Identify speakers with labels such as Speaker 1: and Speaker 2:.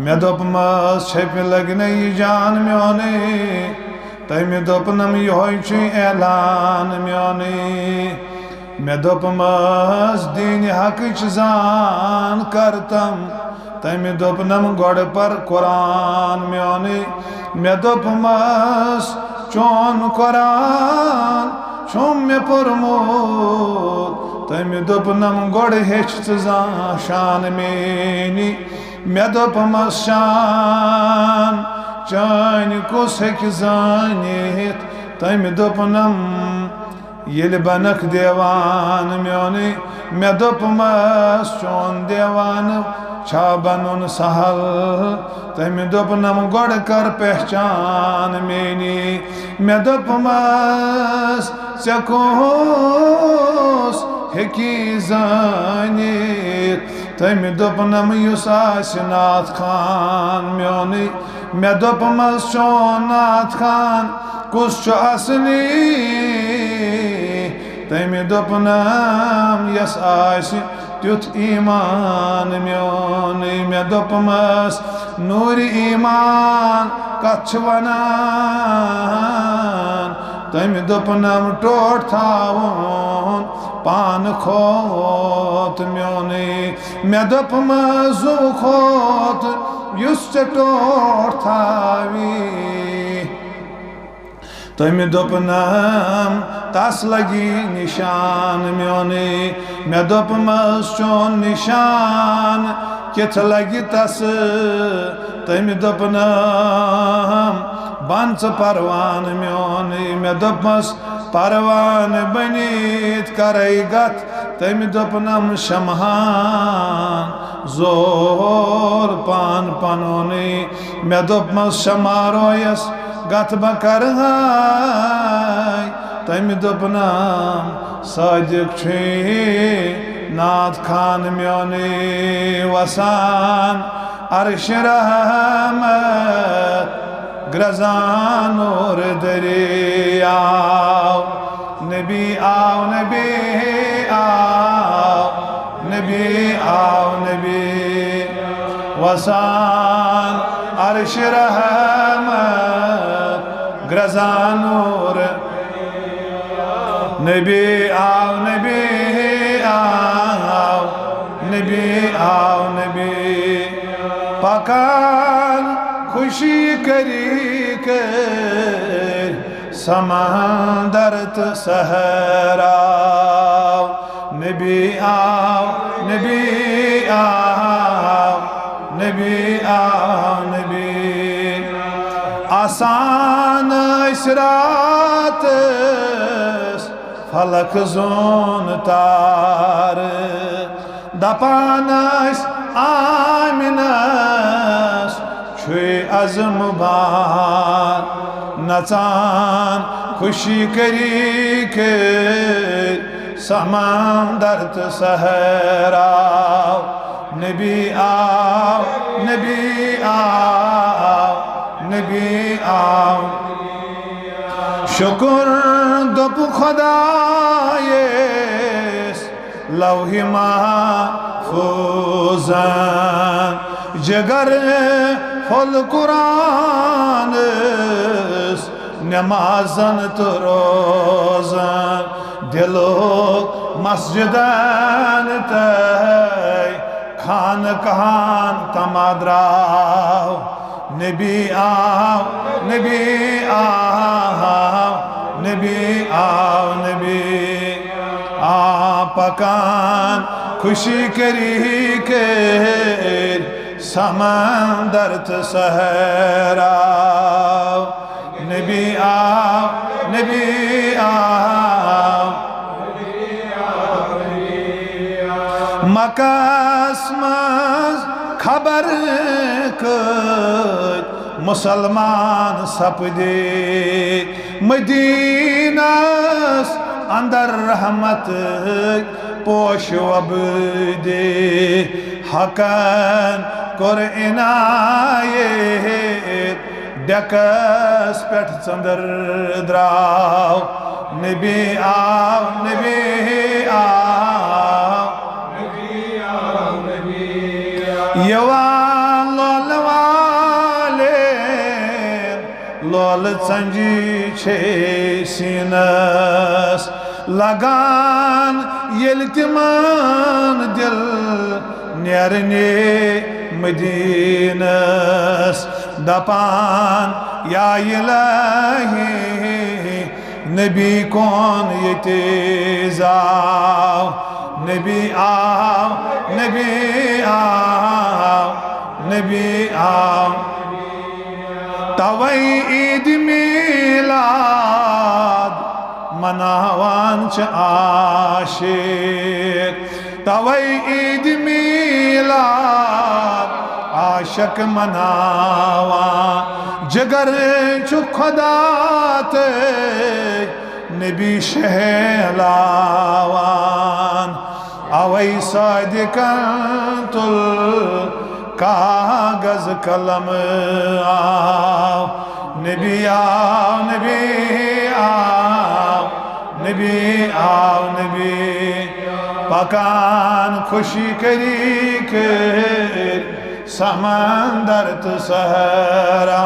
Speaker 1: मे दोप मस छप लगन यह जान म्योने तमे दोपनम यह ऐलान म्योने मे दोप मस दीन हक जान करतम तमे दोपनम गोड़ पर कुरान म्योने मे दोप मस चौन कुरान छुम मे पुरमोत तमे दोपनम गोड़ हेच शान मेनी मे दोपमस शान चान कुस हेक जानित तमे दोपनम येल बनक देवान म्योने मे दोपमस चौन देवान छा बनुन सहल तमे दोपनम गोड़ कर पहचान मेनी मे दोपमस चकोस हेकी जानित तमे दोपनम युस नाथ खान म्योने मे दोपमस चौन नाथ खान कुस असली तमे दोपनम यस आसि तुथ ईमान म्योने मे दोपमस नूर ईमान कछ वनान तमे दोपनम टोट थावन पान खोत म्योने मे दोपमस जु खोत युस टोट थावी तमे दोपनम तस लगी निशान म्योने मे दोपमस चौन निशान किथ लगी तस तमे दोपनम बंच परवान म्योने मे दोपमस परवान बनित करई गत तमे दोपनम शमहान जोर पान पनोने मे दोपमस शमारोयस गत बकर तमे दोपनम सादिक छे नाथ खान म्योने वसान अर्श रहमत ग्रजान और दरियाव नबी आओ नबी आओ नबी आओ नबी वसान अर्श रहमत ग्रजान और नबी आओ नबी आओ नबी आओ नबी पकान खुशी करी कर समंदर सहराव नबी आओ नबी आओ नबी आओ नबी आसान इसरात फलक जोन तार दपानस आमिनस छुए अज़म बार नचान खुशी करी के समंदर सहराव नबी आओ नबी आओ नबी आओ शुक्र दोप खुदायस लौहि महफूज़न जगर फल कुरान नमाजन तो रोज़न दिलो मस्जिदन तय खान कहान तमाद्राव नबी आओ नबी आओ नबी आओ नबी आ पकान खुशी करी के समंदर सहराव नबी आओ नबी आओ मकास मज खबर कर मुसलमान सपदे मदीनास अंदर रहमत पोश वबदे हकन कोर इनायत डकस पेट चंदर द्राव नबी आओ नबी आओ नबी आओ नबी आओ यवा लोलवा लोल संजी छे सीनस लगान येल तिमान दिल नेरने मदीनस दपान या इलाही नबी कौन ये जाओ नबी आओ नबी आओ नबी आओ तवई ईद मिलाद मनावान च आशिक तवई ईद मिलाद आशक मनावा जगर चु खुदा ते नबी शहलावान अवै सादिकन तुल कागज कलम आओ नबी आओ नबी आओ नबी आओ नबी पकान खुशी करी के समंदर तो सहरा